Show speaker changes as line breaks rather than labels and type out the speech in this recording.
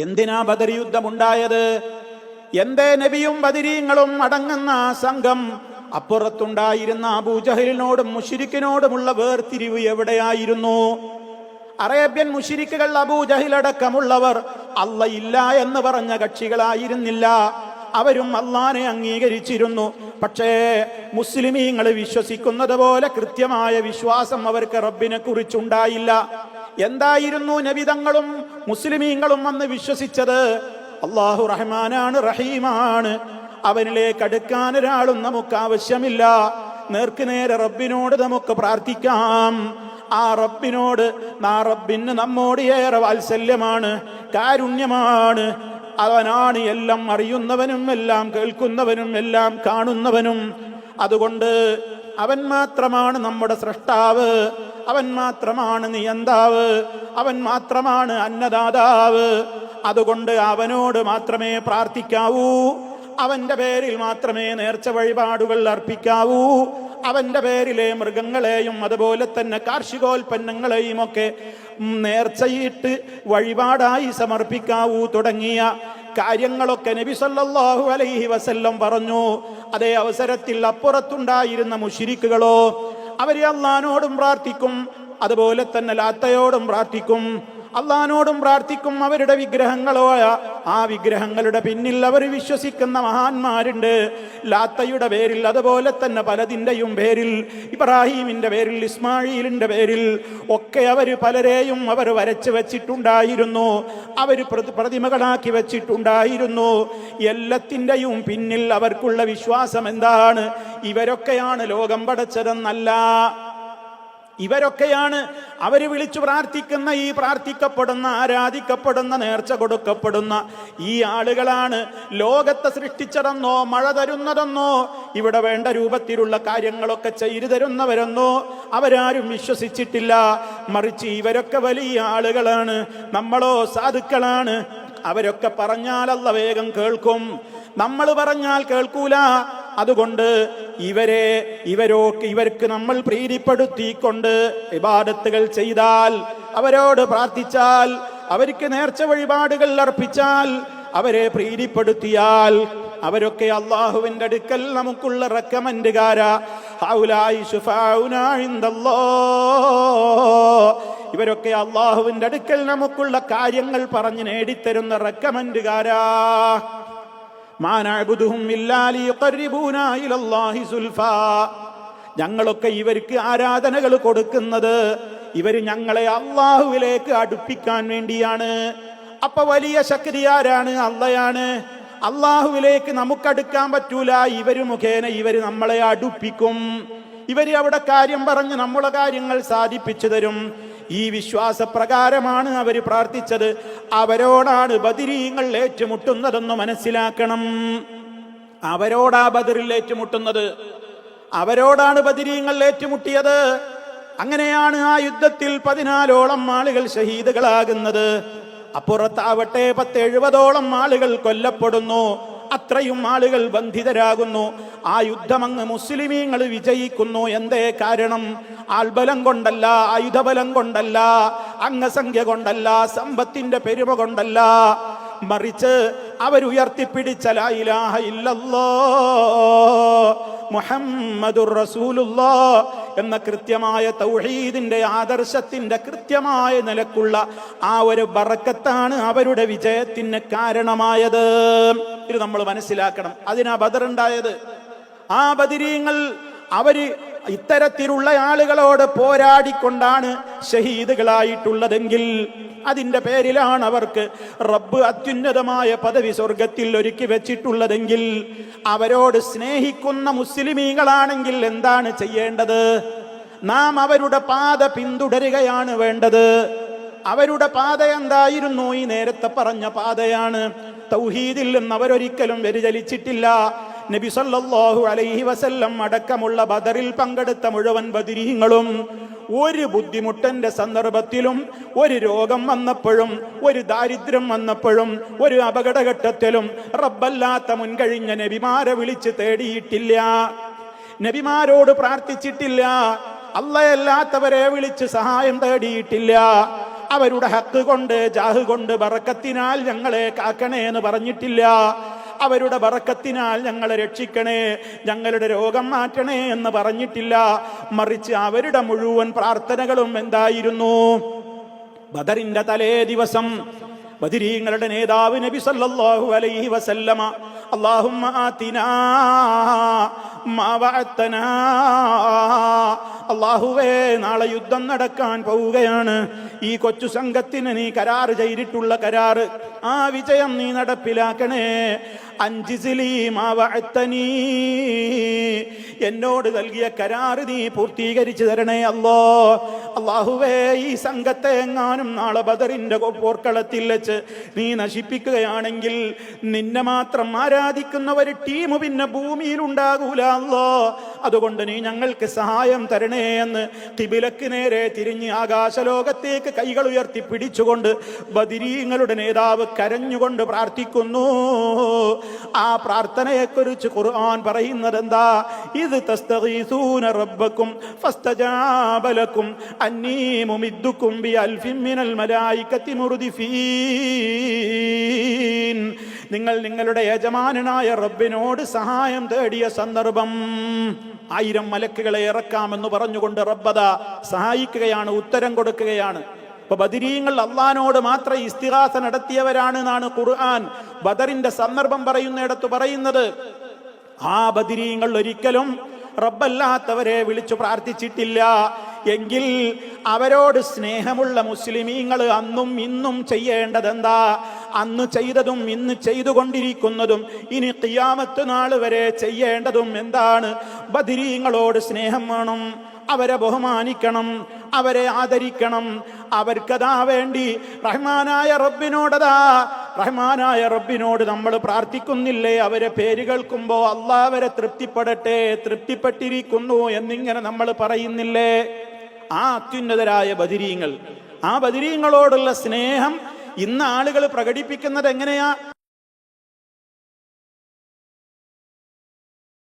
എന്തിനാ ബദർ യുദ്ധമുണ്ടായത്? എന്തേ നബിയും ബദരീങ്ങളും അടങ്ങുന്ന സംഘം അപ്പുറത്തുണ്ടായിരുന്ന അബൂജഹലിനോടും മുശ്രിക്കിനോടുമുള്ള വേർതിരിവ് എവിടെയായിരുന്നു? അറേബ്യൻ മുശ്രിക്കുകൾ അബൂജഹലടക്കമുള്ളവർ അല്ലാഹ് എന്ന് പറഞ്ഞ കക്ഷികളായിരുന്നില്ല. അവരും അല്ലാഹനെ അംഗീകരിച്ചിരുന്നു. പക്ഷേ മുസ്ലിമീങ്ങൾ വിശ്വസിക്കുന്നത് പോലെ കൃത്യമായ വിശ്വാസം അവർക്ക് റബ്ബിനെ കുറിച്ചുണ്ടായില്ല. എന്തായിരുന്നു നബിതങ്ങളും മുസ്ലിമീങ്ങളും അന്ന് വിശ്വസിച്ചത്? അല്ലാഹു റഹ്മാനാണ്, റഹീമാണ്, അവനിലേക്ക് അടുക്കാൻ ഒരാളും നമുക്ക് ആവശ്യമില്ല. നേർക്കുനേരെ റബ്ബിനോട് നമുക്ക് പ്രാർത്ഥിക്കാം. ആ റബ്ബിന് നമ്മോട് ഏറെ വാത്സല്യമാണ്, കാരുണ്യമാണ്. അവനാണ് എല്ലാം അറിയുന്നവനും എല്ലാം കേൾക്കുന്നവനും എല്ലാം കാണുന്നവനും. അതുകൊണ്ട് അവൻ മാത്രമാണ് നമ്മുടെ സ്രഷ്ടാവ്, അവൻ മാത്രമാണ് നിയന്താവ്, അവൻ മാത്രമാണ് അന്നദാതാവ്. അതുകൊണ്ട് അവനോട് മാത്രമേ പ്രാർത്ഥിക്കാവൂ, അവന്റെ പേരിൽ മാത്രമേ നേർച്ച വഴിപാടുകൾ അർപ്പിക്കാവൂ, അവന്റെ പേരിലെ മൃഗങ്ങളെയും അതുപോലെ തന്നെ കാർഷികോൽപ്പന്നങ്ങളെയും ഒക്കെ നേർച്ചയിട്ട് വഴിപാടായി സമർപ്പിക്കാവൂ തുടങ്ങിയ കാര്യങ്ങളൊക്കെ നബി സല്ലല്ലാഹു അലൈഹി വസല്ലം പറഞ്ഞു. അതേ അവസരത്തിൽ അപ്പുറത്തുണ്ടായിരുന്ന മുശ്രിക്കുകളോ അവര് അല്ലാഹുവോടും പ്രാർത്ഥിക്കും, അതുപോലെ തന്നെ ലാത്തയോടും പ്രാർത്ഥിക്കും, അല്ലാഹുവോടും പ്രാർത്ഥിക്കും. അവരുടെ വിഗ്രഹങ്ങളോ ആ വിഗ്രഹങ്ങളുടെ പിന്നിൽ അവർ വിശ്വസിക്കുന്ന മഹാന്മാരുണ്ട്. ലാത്തയുടെ പേരിൽ, അതുപോലെ തന്നെ പലതിൻ്റെയും പേരിൽ, ഇബ്രാഹീമിന്റെ പേരിൽ, ഇസ്മായിലിന്റെ പേരിൽ ഒക്കെ അവർ പലരെയും അവർ വരച്ചു വെച്ചിട്ടുണ്ടായിരുന്നു, അവർ പ്രതിമകളാക്കി വെച്ചിട്ടുണ്ടായിരുന്നു. എല്ലാത്തിൻ്റെയും പിന്നിൽ അവർക്കുള്ള വിശ്വാസം എന്താണ്? ഇവരൊക്കെയാണ് ലോകം പടച്ചതെന്നല്ല. ഇവരൊക്കെയാണ് അവര് വിളിച്ചു പ്രാർത്ഥിക്കുന്ന, ഈ പ്രാർത്ഥിക്കപ്പെടുന്ന, ആരാധിക്കപ്പെടുന്ന, നേർച്ച കൊടുക്കപ്പെടുന്ന ഈ ആളുകളാണ് ലോകത്തെ സൃഷ്ടിച്ചതെന്നോ മഴ തരുന്നതെന്നോ ഇവിടെ വേണ്ട രൂപത്തിലുള്ള കാര്യങ്ങളൊക്കെ ചെയ്തു തരുന്നവരെന്നോ അവരാരും വിശ്വസിച്ചിട്ടില്ല. മറിച്ച് ഇവരൊക്കെ വലിയ ആളുകളാണ്, നമ്മളോ സാധുക്കളാണ്. അവരൊക്കെ പറഞ്ഞാൽ അല്ലാഹ് വേഗം കേൾക്കും, നമ്മൾ പറഞ്ഞാൽ കേൾക്കൂല. അതുകൊണ്ട് ഇവർക്ക് നമ്മൾ പ്രീതിപ്പെടുത്തിക്കൊണ്ട് ഇബാദത്തുകൾ ചെയ്താൽ, അവരോട് പ്രാർത്ഥിച്ചാൽ, അവർക്ക് നേർച്ച വഴിപാടുകൾ അർപ്പിച്ചാൽ, അവരെ പ്രീതിപ്പെടുത്തിയാൽ അവരൊക്കെ അല്ലാഹുവിന്റെ അടുക്കൽ നമുക്കുള്ള റെക്കമെൻഡുകാരാ. ഇവരൊക്കെ അല്ലാഹുവിന്റെ അടുക്കൽ നമുക്കുള്ള കാര്യങ്ങൾ പറഞ്ഞ് നേടിത്തരുന്ന റെക്കമെൻഡുകാരാ. ഞങ്ങളൊക്കെ ഇവർക്ക് ആരാധനകൾ കൊടുക്കുന്നത് ഇവര് ഞങ്ങളെ അല്ലാഹുവിലേക്ക് അടുപ്പിക്കാൻ വേണ്ടിയാണ്. അപ്പൊ വലിയ ശക്തി ആരാണ്? അല്ലാഹയാണ്. അല്ലാഹുവിലേക്ക് നമുക്കടുക്കാൻ പറ്റൂല, ഇവര് മുഖേന ഇവര് നമ്മളെ അടുപ്പിക്കും. ഇവര് അവിടെ കാര്യം പറഞ്ഞ് നമ്മളെ കാര്യങ്ങൾ സാധിപ്പിച്ചു തരും. ഈ വിശ്വാസപ്രകാരമാണ് അവർ പ്രാർത്ഥിച്ചത്. അവരോടാണ് ബദരീങ്ങൾ ഏറ്റുമുട്ടുന്നതെന്ന് മനസ്സിലാക്കണം. അവരോടാ ബദറിൽ ഏറ്റുമുട്ടുന്നത്, അവരോടാണ് ബദരീങ്ങൾ ഏറ്റുമുട്ടിയത്. അങ്ങനെയാണ് ആ യുദ്ധത്തിൽ 14ഓളം ആളുകൾ ഷഹീദുകളാകുന്നത്. അപ്പുറത്താവട്ടെ 70ഓളം ആളുകൾ കൊല്ലപ്പെടുന്നു, അത്രയും ആളുകൾ ബന്ധിതരാകുന്നു. ആ യുദ്ധം അങ്ങ് മുസ്ലിമീങ്ങൾ വിജയിക്കുന്നു. എന്തേ കാരണം? ആൾബലം കൊണ്ടല്ല, ആയുധബലം കൊണ്ടല്ല, അംഗസംഖ്യ കൊണ്ടല്ല, സമ്പത്തിന്റെ പെരുമ കൊണ്ടല്ല, മറിച്ച് അവരുയർത്തിപ്പിടിച്ച ലാ ഇലാഹ ഇല്ലല്ലാഹ് മുഹമ്മദുർ റസൂലുള്ളാഹ് എന്ന കൃത്യമായ തൗഹീദിന്റെ ആദർശത്തിന്റെ കൃത്യമായ നിലക്കുള്ള ആ ഒരു ബറക്കത്താണ് അവരുടെ വിജയത്തിന് കാരണമായത്. ഇത് നമ്മൾ മനസ്സിലാക്കണം. അതിനാ ബദർ ഉണ്ടായത്. ആ ബദരീങ്ങൾ അവര് ഇത്തരത്തിലുള്ള ആളുകളോട് പോരാടിക്കൊണ്ടാണ് ഷഹീദുകളായിട്ടുള്ളതെങ്കിൽ, അതിന്റെ പേരിലാണ് അവർക്ക് റബ്ബ് അത്യുന്നതമായ പദവി സ്വർഗത്തിൽ ഒരുക്കി വെച്ചിട്ടുള്ളതെങ്കിൽ, അവരോട് സ്നേഹിക്കുന്ന മുസ്ലിമീങ്ങളാണെങ്കിൽ എന്താണ് ചെയ്യേണ്ടത്? നാം അവരുടെ പാത പിന്തുടരുകയാണ് വേണ്ടത്. അവരുടെ പാത എന്തായിരുന്നു? ഈ നേരത്തെ പറഞ്ഞ പാതയാണ്. തൗഹീദിൽ നിന്ന് അവരൊരിക്കലും വ്യതിചലിച്ചിട്ടില്ല. നബി സല്ലല്ലാഹു അലൈഹി വസല്ലം അടക്കമുള്ള ബദറിൽ പങ്കെടുത്ത മുഴുവൻ ബദരീങ്ങളും ഒരു ബുദ്ധിമുട്ടന്റെ സന്ദർഭത്തിലും, ഒരു രോഗം വന്നപ്പോഴും, ഒരു ദാരിദ്ര്യം വന്നപ്പോഴും, ഒരു അപകടഘട്ടത്തിലും റബ്ബല്ലാത്ത മുൻകഴിഞ്ഞ നബിമാരെ വിളിച്ച് തേടിയിട്ടില്ല, നബിമാരോട് പ്രാർത്ഥിച്ചിട്ടില്ല, അല്ലാഹയല്ലാത്തവരെ വിളിച്ച് സഹായം തേടിയിട്ടില്ല. അവരുടെ ഹക്ക് കൊണ്ട് ജാഹ് കൊണ്ട് ബറക്കത്തിനാൽ ഞങ്ങളെ കാക്കണേ എന്ന് പറഞ്ഞിട്ടില്ല. അവരുടെ ബറക്കത്തിനാൽ ഞങ്ങളെ രക്ഷിക്കണേ, ഞങ്ങളുടെ രോഗം മാറ്റണേ എന്ന് പറഞ്ഞിട്ടില്ല. മറിച്ച് അവരുടെ മുഴുവൻ പ്രാർത്ഥനകളും എന്തായിരുന്നു? ബദറിന്റെ തലേ ദിവസം ബദരീങ്ങളുടെ നേതാവ് നബി സല്ലല്ലാഹു അലൈഹി വസല്ലമ അല്ലാഹുമ്മ ആതിനാ മാ വഅദ്തനാ, അല്ലാഹുവേ നാളെ യുദ്ധം നടക്കാൻ പോവുകയാണ്, ഈ കൊച്ചു സംഘത്തിന് നീ കരാറ് ചെയ്തിട്ടുള്ള കരാറ്, ആ വിജയം നീ നടപ്പിലാക്കണേ. അൻജിസിലി മാ വഅദ്തനീ, എന്നോട് നൽകിയ കരാറ് നീ പൂർത്തീകരിച്ചു തരണേ അല്ലാ. അല്ലാഹുവേ ഈ സംഘത്തെ എങ്ങാനും നാളെ ബദറിന്റെ പോർക്കളത്തിൽ വെച്ച് നീ നശിപ്പിക്കുകയാണെങ്കിൽ നിന്നെ മാത്രം ആരാധിക്കുന്ന ഒരു ടീം പിന്നെ ഭൂമിയിൽ ഉണ്ടാകൂല അല്ലാ. അതുകൊണ്ട് നീ ഞങ്ങൾക്ക് സഹായം തരണേ എന്ന് ഖിബിലക്ക് നേരെ തിരിഞ്ഞ് ആകാശലോകത്തേക്ക് കൈകൾ ഉയർത്തി പിടിച്ചുകൊണ്ട് ബദരീങ്ങളുടെ നേതാവ് കരഞ്ഞുകൊണ്ട് പ്രാർത്ഥിക്കുന്നു. ആ പ്രാർത്ഥനയെക്കുറിച്ച് ഖുർആൻ പറയുന്നത് എന്താ? ഇത് തസ്തഗീസൂന റബ്ബക്കും ഫസ്തജാബ ലക്കും അന്നീ മുമിദ്ദുക്കും ബിഅൽഫിൻ മിനൽ മലായികത്തി മുർദിഫീൻ. നിങ്ങൾ നിങ്ങളുടെ യജമാനനായ റബ്ബിനോട് സഹായം തേടിയ സന്ദർഭം 1000 മലക്കുകളെ ഇറക്കാമെന്ന് പറഞ്ഞുകൊണ്ട് റബ്ബദ സഹായിക്കുകയാണ്, ഉത്തരം കൊടുക്കുകയാണ്. അപ്പൊ ബദരീങ്ങൾ അള്ളാനോട് മാത്രം ഇസ്തിഗാസ നടത്തിയവരാണ് എന്നാണ് ഖുർആൻ ബദറിന്റെ സന്ദർഭം പറയുന്നിടത്ത് പറയുന്നത്. ആ ബദരീങ്ങൾ ഒരിക്കലും റബ്ബല്ലാത്തവരെ വിളിച്ചു പ്രാർത്ഥിച്ചിട്ടില്ല. എങ്കിൽ അവരോട് സ്നേഹമുള്ള മുസ്ലിമീങ്ങൾ അന്നും ഇന്നും ചെയ്യേണ്ടത് എന്താ? അന്ന് ചെയ്തതും ഇന്ന് ചെയ്തുകൊണ്ടിരിക്കുന്നതും ഇനി ഖിയാമത്ത് നാൾ വരെ ചെയ്യേണ്ടതും എന്താണ്? ബദരീങ്ങളോട് സ്നേഹം വേണം, അവരെ ബഹുമാനിക്കണം, അവരെ ആദരിക്കണം. അവർക്കതാ വേണ്ടി റഹ്മാനായ റബ്ബിനോട് നമ്മൾ പ്രാർത്ഥിക്കുന്നില്ലേ? അവരെ പേര് കേൾക്കുമ്പോ അല്ലാഹ് അവരെ തൃപ്തിപ്പെടട്ടെ, തൃപ്തിപ്പെട്ടിരിക്കുന്നു എന്നിങ്ങനെ നമ്മൾ പറയുന്നില്ലേ? ആ അത്യുന്നതരായ ബദരീങ്ങൾ, ആ ബദരീങ്ങളോടുള്ള സ്നേഹം ഇന്ന് ആളുകൾ പ്രകടിപ്പിക്കുന്നത് എങ്ങനെയാ?